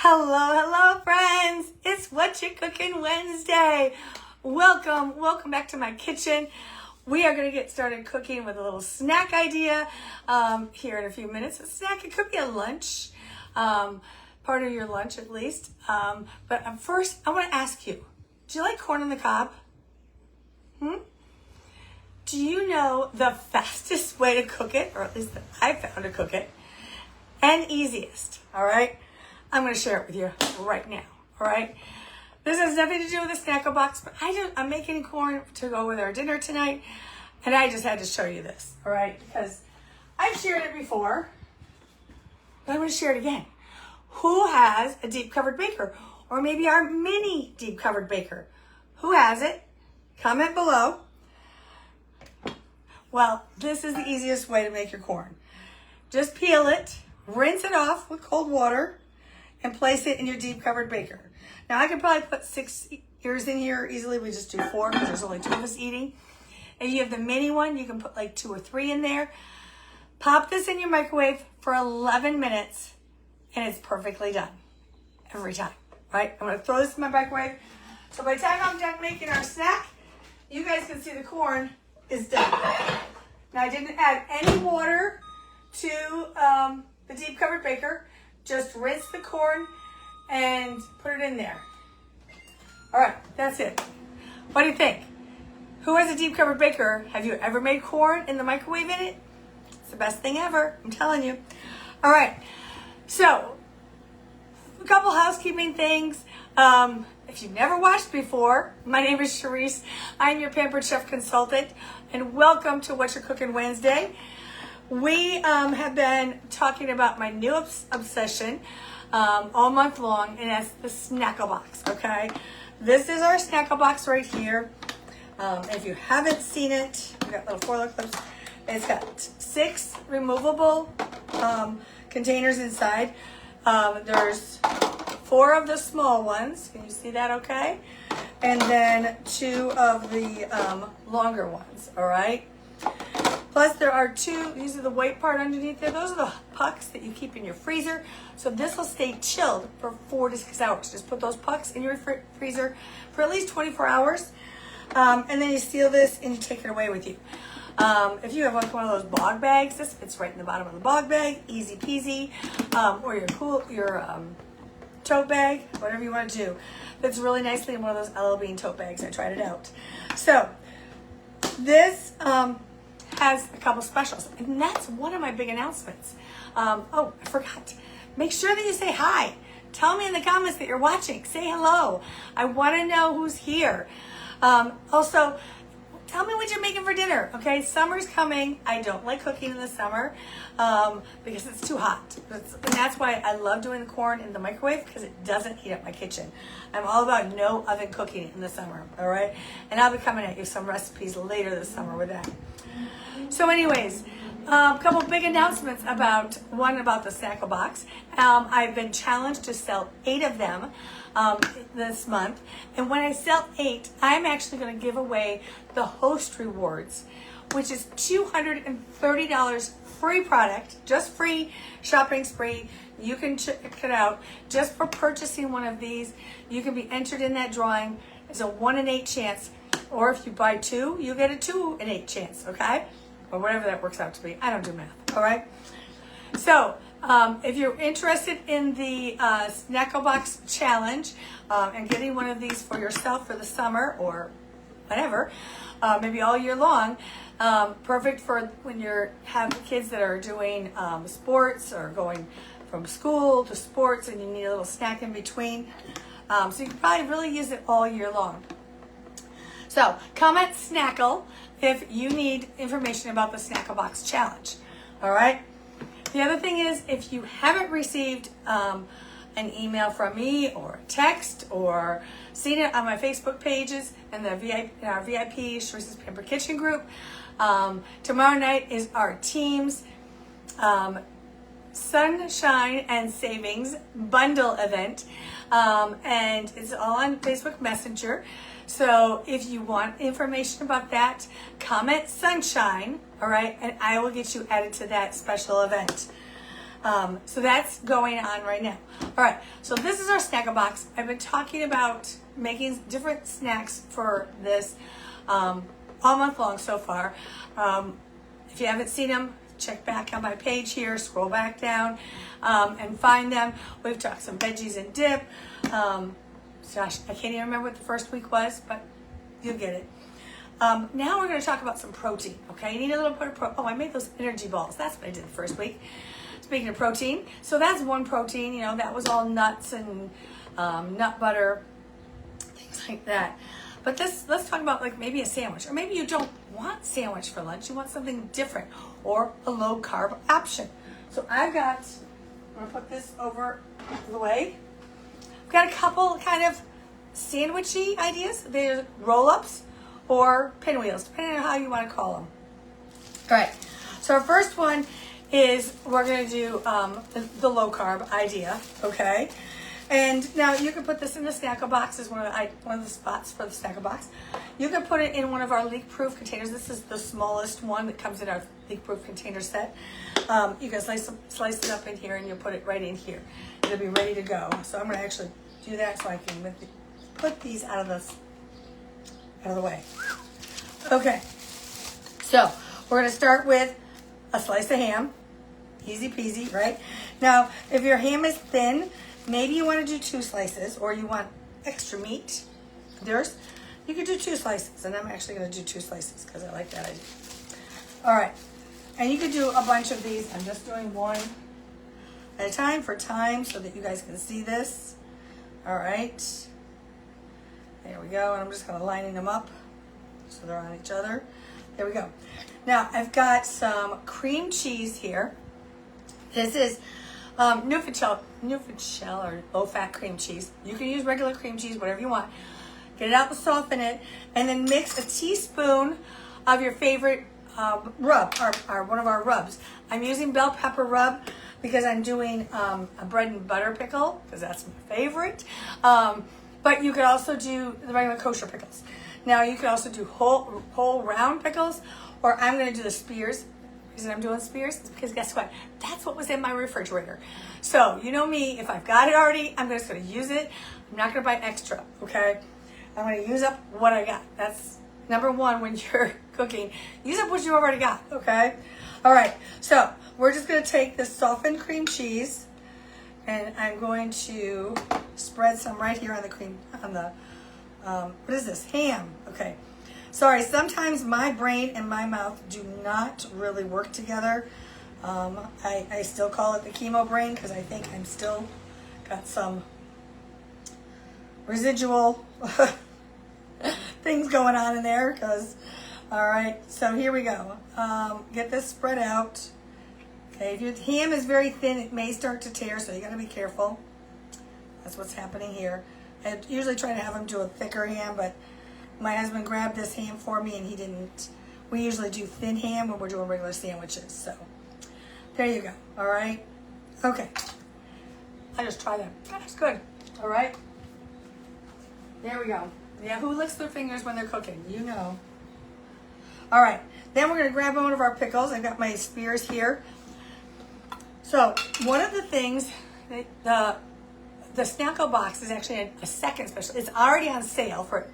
Hello, friends. It's Watcha Cooking Wednesday. Welcome back to my kitchen. We are going to get started cooking with a little snack idea here in a few minutes. A snack, it could be a lunch, part of your lunch at least. But first, I want to ask you, do you like corn on the cob? Do you know the fastest way to cook it, or at least that I found to cook it, and easiest, all right? I'm going to share it with you right now, all right? This has nothing to do with the snackle box, but I'm making corn to go with our dinner tonight, and I just had to show you this, all right? Because I've shared it before, but I'm going to share it again. Who has a deep covered baker, or maybe our mini deep covered baker? Who has it? Comment below. Well, this is the easiest way to make your corn. Just peel it, rinse it off with cold water, and place it in your deep covered baker. Now I could probably put 6 ears in here easily. We just do 4 because there's only 2 of us eating. If you have the mini one, you can put like 2 or 3 in there. Pop this in your microwave for 11 minutes and it's perfectly done every time, right? I'm gonna throw this in my microwave. So by the time I'm done making our snack, you guys can see the corn is done. Now I didn't add any water to the deep covered baker. Just rinse the corn and put it in there. All right, that's it. What do you think? Who has a deep covered baker? Have you ever made corn in the microwave in it? It's the best thing ever, I'm telling you. All right, so a couple housekeeping things. If you've never watched before, my name is Sharice. I'm your Pampered Chef Consultant, and welcome to Watcha Cooking Wednesday. We have been talking about my new obsession all month long, and that's the snackle box, okay? This is our snackle box right here. If you haven't seen it, we've got little foil clips. It's got 6 removable containers inside. There's 4 of the small ones. Can you see that okay? And then 2 of the longer ones, all right? Plus there are 2, these are the white part underneath there. Those are the pucks that you keep in your freezer. So this will stay chilled for 4 to 6 hours. Just put those pucks in your freezer for at least 24 hours. And then you seal this and you take it away with you. If you have like one of those bog bags, this fits right in the bottom of the bog bag, easy peasy. Or your tote bag, whatever you want to do. Fits really nicely in one of those LL Bean tote bags. I tried it out. So this has a couple specials, and that's one of my big announcements. Oh, I forgot. Make sure that you say hi. Tell me in the comments that you're watching. Say hello. I want to know who's here. Also, tell me what you're making for dinner, okay? Summer's coming. I don't like cooking in the summer because it's too hot. And that's why I love doing the corn in the microwave, because it doesn't heat up my kitchen. I'm all about no oven cooking in the summer, all right? And I'll be coming at you some recipes later this summer with that. So anyways, a couple big announcements about the snackle box. I've been challenged to sell 8 of them this month. And when I sell 8, I'm actually going to give away the host rewards, which is $230 free product, just free shopping spree. You can check it out just for purchasing one of these. You can be entered in that drawing. It's a 1 in 8 chance. Or if you buy 2, you get a 2 in 8 chance, okay? Or whatever that works out to be. I don't do math, all right? So, if you're interested in the Snackle Box Challenge and getting one of these for yourself for the summer or whatever, maybe all year long, perfect for when you have kids that are doing sports or going from school to sports and you need a little snack in between. So you can probably really use it all year long. So, comment Snackle if you need information about the Snackle Box Challenge, all right? The other thing is, if you haven't received an email from me or a text or seen it on my Facebook pages and our VIP Sharice's Pampered Kitchen group, tomorrow night is our team's Sunshine and Savings bundle event, and it's all on Facebook Messenger. So if you want information about that, comment Sunshine, all right, and I will get you added to that special event. So that's going on right now. All right, so this is our snackle box. I've been talking about making different snacks for this all month long so far. If you haven't seen them, check back on my page here, scroll back down, and find them. We've talked some veggies and dip. Gosh, I can't even remember what the first week was, but you'll get it. Now we're going to talk about some protein, okay? You need a little bit of protein. Oh, I made those energy balls. That's what I did the first week. Speaking of protein, so that's one protein, you know, that was all nuts and nut butter, things like that. But let's talk about like maybe a sandwich, or maybe you don't want sandwich for lunch, you want something different, or a low carb option. So I'm going to put this over the way. I've got a couple kind of sandwichy ideas. They're roll-ups or pinwheels, depending on how you want to call them. All right, so our first one is we're going to do the low carb idea, okay? And now you can put this in the snackle box as one of the spots for the snackle box. You can put it in one of our leak-proof containers. This is the smallest one that comes in our leak-proof container set. You can slice it up in here and you'll put it right in here. It'll be ready to go. So I'm going to actually do that so I can put these out of the way. Okay, so we're going to start with a slice of ham. Easy peasy, right? Now, if your ham is thin, maybe you want to do 2 slices, or you want extra meat. There's, you could do 2 slices, and I'm actually going to do 2 slices because I like that idea. All right, and you could do a bunch of these. I'm just doing one at a time for time so that you guys can see this. All right, there we go, and I'm just kind of lining them up so they're on each other. There we go. Now, I've got some cream cheese here. This is Nuffichel or low-fat cream cheese. You can use regular cream cheese, whatever you want. Get it out and soften it, and then mix a teaspoon of your favorite rub, or one of our rubs. I'm using bell pepper rub because I'm doing a bread and butter pickle, because that's my favorite. But you could also do the regular kosher pickles. Now, you could also do whole round pickles, or I'm going to do the spears. The reason I'm doing spears is because guess what? That's what was in my refrigerator. So, you know me, if I've got it already, I'm just going to use it. I'm not going to buy extra, okay? I'm going to use up what I got. That's number one when you're cooking. Use up what you already got, okay? All right, so we're just going to take this softened cream cheese, and I'm going to spread some right here on the cream, on the, what is this? Ham, okay. Sorry, sometimes my brain and my mouth do not really work together. I still call it the chemo brain because I think I'm still got some residual things going on in there. All right, so here we go. Get this spread out. Okay, if your ham is very thin, it may start to tear, so you got to be careful. That's what's happening here. I usually try to have them do a thicker ham, but my husband grabbed this ham for me and he didn't. We usually do thin ham when we're doing regular sandwiches. So there you go. All right. Okay. I just tried that. That's good. All right. There we go. Yeah, who licks their fingers when they're cooking? You know. All right. Then we're going to grab one of our pickles. I've got my spears here. So one of the things, the snackle box is actually a second special. It's already on sale for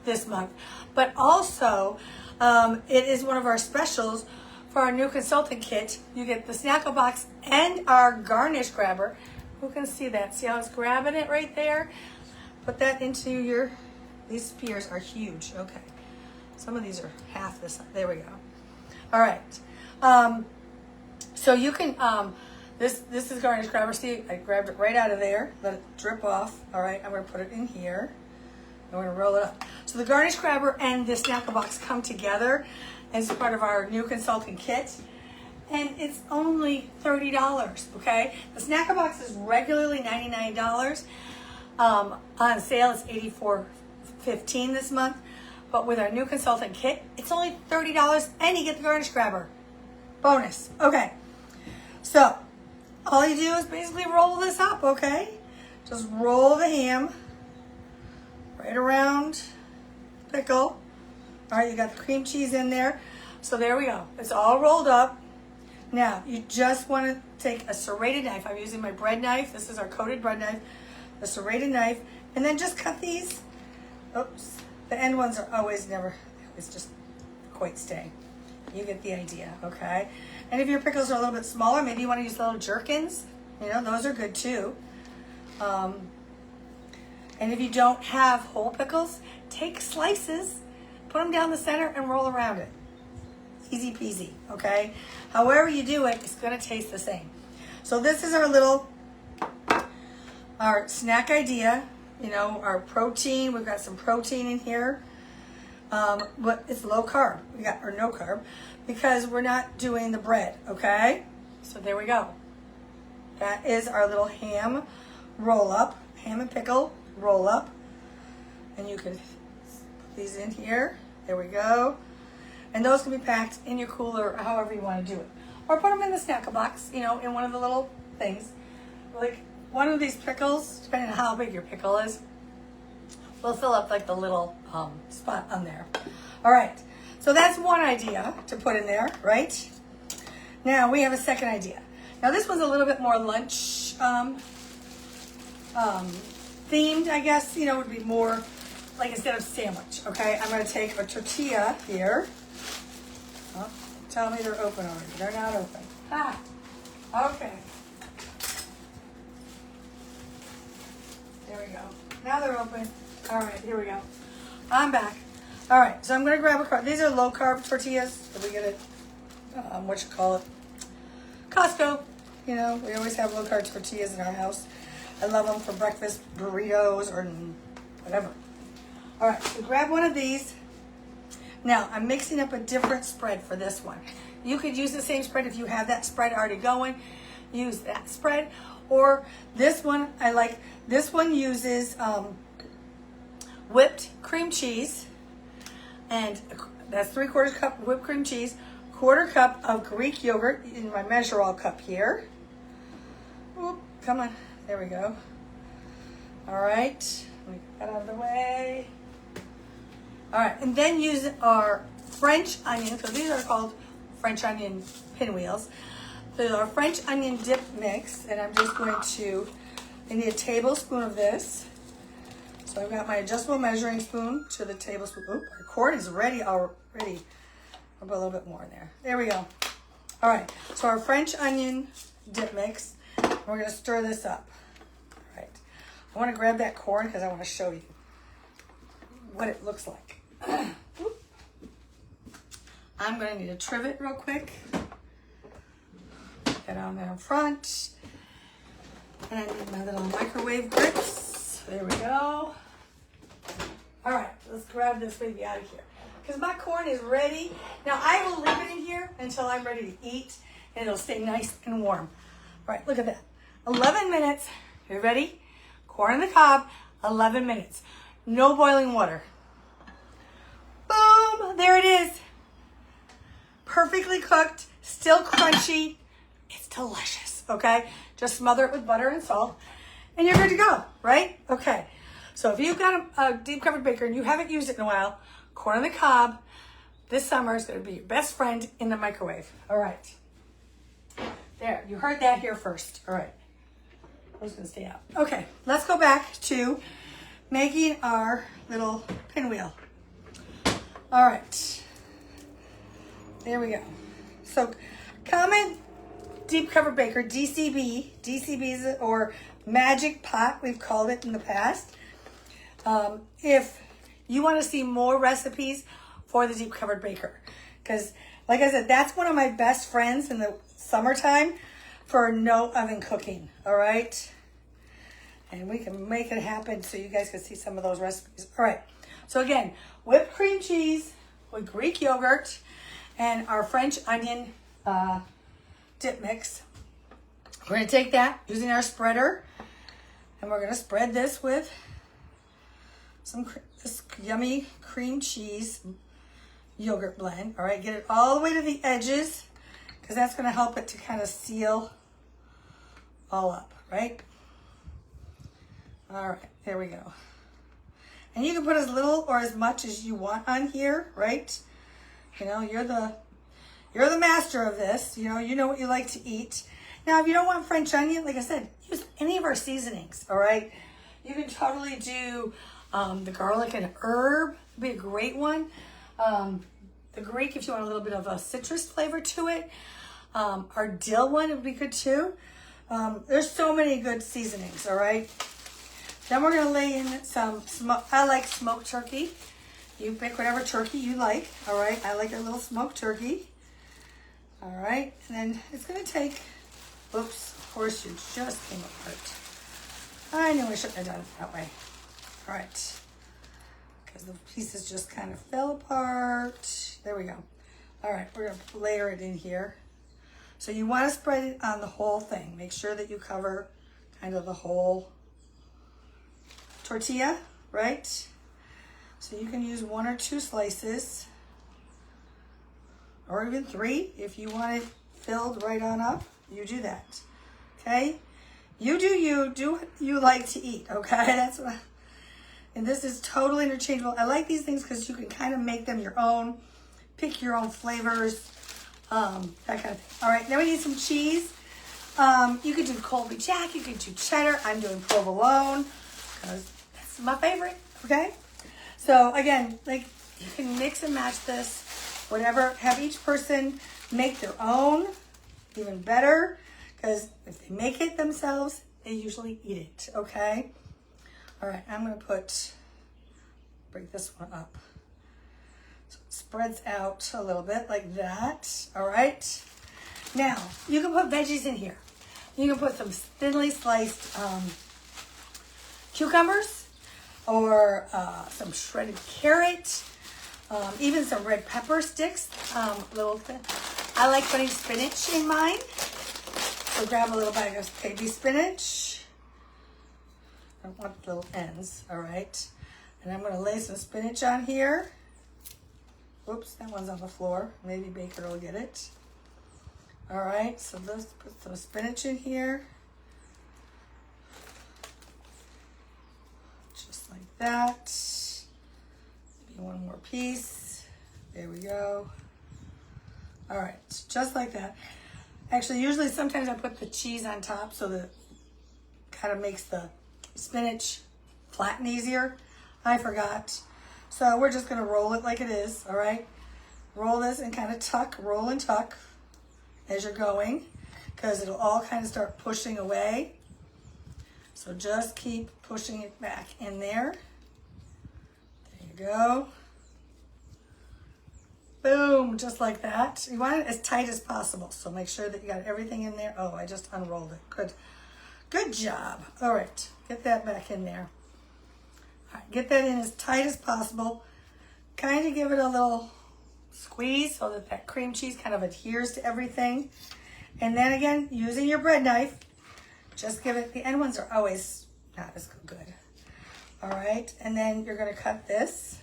this month, but also it is one of our specials for our new consultant kit. You get the snackle box and our garnish grabber. Who can see that? See how it's grabbing it right there? Put that into your, these spears are huge. Okay, some of these are half this. There we go. All right, so you can this is garnish grabber. See, I grabbed it right out of there, let it drip off. All right, I'm going to put it in here. I'm going to roll it up. So the garnish grabber and the snackle box come together as part of our new consultant kit. And it's only $30, okay? The snackle box is regularly $99. On sale, it's $84.15 this month. But with our new consultant kit, it's only $30 and you get the garnish grabber. Bonus. Okay. So, all you do is basically roll this up, okay? Just roll the ham right around pickle. All right, you got the cream cheese in there. So there we go. It's all rolled up. Now, you just want to take a serrated knife. I'm using my bread knife. This is our coated bread knife, a serrated knife, and then just cut these. Oops, the end ones are always never, it's just quite stay. You get the idea, okay? And if your pickles are a little bit smaller, maybe you want to use little jerkins. You know, those are good too. And if you don't have whole pickles, take slices, put them down the center and roll around it. Easy peasy, okay? However you do it, it's gonna taste the same. So this is our snack idea, you know, our protein. We've got some protein in here, but it's low carb, or no carb, because we're not doing the bread, okay? So there we go. That is our little ham roll up, ham and pickle roll up. And you can put these in here. There we go. And those can be packed in your cooler or however you want to do it. Or put them in the snackle box, you know, in one of the little things. Like one of these pickles, depending on how big your pickle is, will fill up like the little spot on there. All right, so that's one idea to put in there, right? Now we have a second idea. Now this one's a little bit more lunch themed, I guess, you know, would be more like instead of sandwich, okay? I'm gonna take a tortilla here. Oh, tell me they're open already. They're not open. Ah, okay. There we go. Now they're open. All right, here we go. I'm back. All right, so I'm gonna grab a carb. These are low carb tortillas that we get at, Costco. You know, we always have low carb tortillas in our house. I love them for breakfast, burritos, or whatever. All right, so grab one of these. Now, I'm mixing up a different spread for this one. You could use the same spread if you have that spread already going. Use that spread. Or this one, I like, this one uses whipped cream cheese. And that's 3/4 cup whipped cream cheese, 1/4 cup of Greek yogurt in my measure all cup here. Oop, come on, there we go. All right, let me get that out of the way. All right, and then use our French onion, so these are called French onion pinwheels. So our French onion dip mix, and I'm just going to, I need a tablespoon of this. So I've got my adjustable measuring spoon to the tablespoon. Oop, our corn is ready already. I'll put a little bit more in there. There we go. All right, so our French onion dip mix. We're gonna stir this up. All right, I wanna grab that corn because I wanna show you what it looks like. I'm gonna need a trivet real quick. Get on there in front. And I need my little microwave grips. There we go. All right, let's grab this baby out of here. Because my corn is ready. Now I will leave it in here until I'm ready to eat, and it'll stay nice and warm. All right, look at that. 11 minutes. You ready? Corn on the cob, 11 minutes. No boiling water. Boom, there it is. Perfectly cooked, still crunchy. It's delicious, okay? Just smother it with butter and salt, and you're good to go, right? Okay, so if you've got a deep covered baker and you haven't used it in a while, corn on the cob this summer is gonna be your best friend in the microwave. All right, there, you heard that here first. All right, I was gonna stay out. Okay, let's go back to making our little pinwheel. All right, there we go. So common deep covered baker, DCBs or magic pot, we've called it in the past. If you want to see more recipes for the deep covered baker, because like I said, that's one of my best friends in the summertime for no oven cooking. All right, and we can make it happen so you guys can see some of those recipes. All right, so again, whipped cream cheese with Greek yogurt and our French onion dip mix. We're going to take that using our spreader, and we're going to spread this with this yummy cream cheese yogurt blend. All right, get it all the way to the edges, because that's going to help it to kind of seal all up, right? All right, there we go. And you can put as little or as much as you want on here, right? You know, you're the master of this. You know what you like to eat. Now, if you don't want French onion, like I said, use any of our seasonings, all right? You can totally do the garlic and herb, would be a great one. The Greek, if you want a little bit of a citrus flavor to it. Our dill one would be good too. There's so many good seasonings, all right? Then we're gonna lay in some I like smoked turkey. You pick whatever turkey you like, all right? I like a little smoked turkey. All right, and then it's gonna take, oops, horseshoe just came apart. I knew I shouldn't have done it that way. All right, because the pieces just kind of fell apart. There we go. All right, we're gonna layer it in here. So you wanna spread it on the whole thing. Make sure that you cover kind of the whole tortilla, right? So you can use 1 or 2 slices, or even 3 if you want it filled right on up. You do that, okay? You do what you like to eat, okay? That's what. And this is totally interchangeable. I like these things because you can kind of make them your own, pick your own flavors, that kind of thing. All right, now we need some cheese. You could do Colby Jack, you could do cheddar. I'm doing provolone because that's my favorite, okay? So again, like you can mix and match this, whatever, have each person make their own, even better, because if they make it themselves, they usually eat it, okay? All right, I'm gonna break this one up. So it spreads out a little bit like that, all right? Now, you can put veggies in here. You can put some thinly sliced cucumbers, or some shredded carrot, even some red pepper sticks, little thin. I like putting spinach in mine. So grab a little bag of baby spinach. I don't want the little ends, all right? And I'm gonna lay some spinach on here. Whoops, that one's on the floor. Maybe Baker will get it. All right, so let's put some spinach in here. Just like that. Maybe one more piece. There we go. All right, just like that. Actually, usually sometimes I put the cheese on top so that kind of makes the spinach flatten easier. I forgot. So we're just gonna roll it like it is, all right? Roll this and kind of tuck, roll and tuck as you're going, because it'll all kind of start pushing away. So just keep pushing it back in there. There you go. Boom, just like that. You want it as tight as possible, so make sure that you got everything in there. Oh, I just unrolled it. Good. Good job. All right, get that back in there. All right, get that in as tight as possible. Kind of give it a little squeeze so that that cream cheese kind of adheres to everything. And then again, using your bread knife, just give it, the end ones are always not as good. All right, and then you're gonna cut this.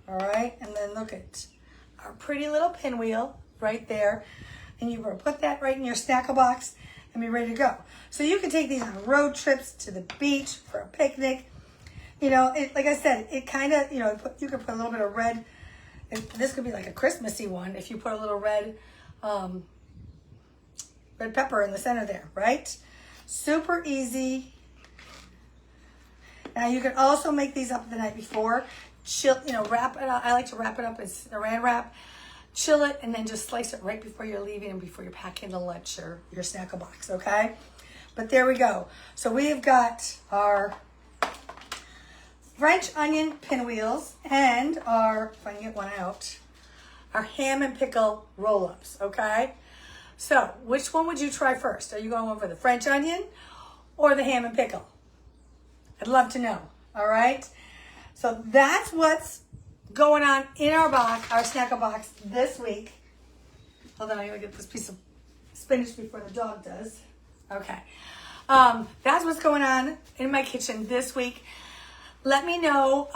All right, and then look at our pretty little pinwheel right there. And you're gonna put that right in your snackle box and be ready to go. So you can take these on road trips to the beach for a picnic. You know, like I said, it kind of, you know, you could put a little bit of red. This could be like a Christmassy one if you put a little red pepper in the center there, right? Super easy. Now you can also make these up the night before. Chill, you know, wrap it up. I like to wrap it up as saran wrap. Chill it and then just slice it right before you're leaving and before you're packing the lunch or your snackle box, okay? But there we go. So we've got our French onion pinwheels and our, if I can get one out, our ham and pickle roll-ups, okay? So which one would you try first? Are you going for the French onion or the ham and pickle? I'd love to know, all right? So that's what's going on in our box, our snackle box this week. Hold on, I gotta get this piece of spinach before the dog does. Okay. That's what's going on in my kitchen this week. Let me know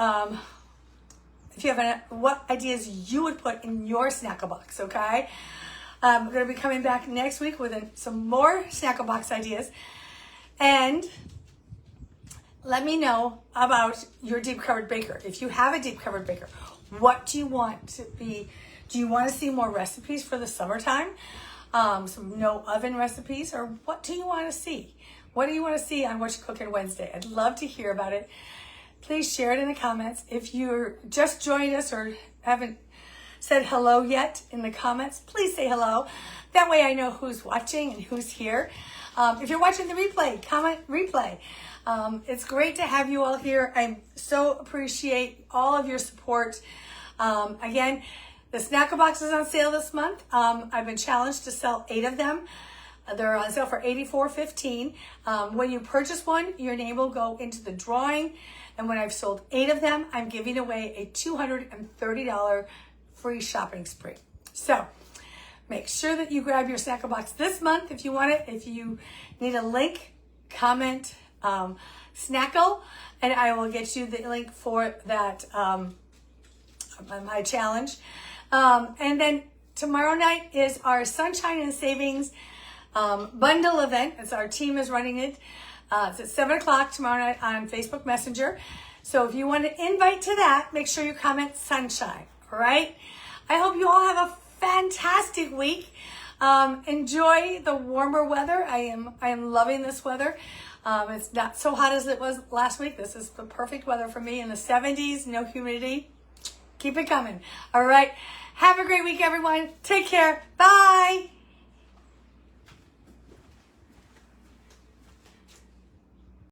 if you have what ideas you would put in your snackle box, okay? We're going to be coming back next week with some more snackle box ideas. And let me know about your deep covered baker. If you have a deep covered baker, what do you want to be? Do you want to see more recipes for the summertime? some no oven recipes, or what do you want to see? What do you want to see on What You Cooking Wednesday? I'd love to hear about it. Please share it in the comments. If you're just joined us or haven't said hello yet in the comments, please say hello. That way I know who's watching and who's here. If you're watching the replay, comment replay. It's great to have you all here. I so appreciate all of your support. Again, the Snackle Box is on sale this month. I've been challenged to sell 8 of them. They're on sale for $84.15. When you purchase one, your name will go into the drawing. And when I've sold 8 of them, I'm giving away a $230 free shopping spree. So make sure that you grab your Snackle Box this month if you want it. If you need a link, comment Snackle, and I will get you the link for that my challenge. And then tomorrow night is our Sunshine and Savings bundle event. It's our team is running it. It's at 7 o'clock tomorrow night on Facebook Messenger. So if you want to invite to that, make sure you comment Sunshine. All right. I hope you all have a fantastic week. Enjoy the warmer weather. I am loving this weather. It's not so hot as it was last week. This is the perfect weather for me in the 70s, no humidity. Keep it coming. All right. Have a great week, everyone. Take care. Bye.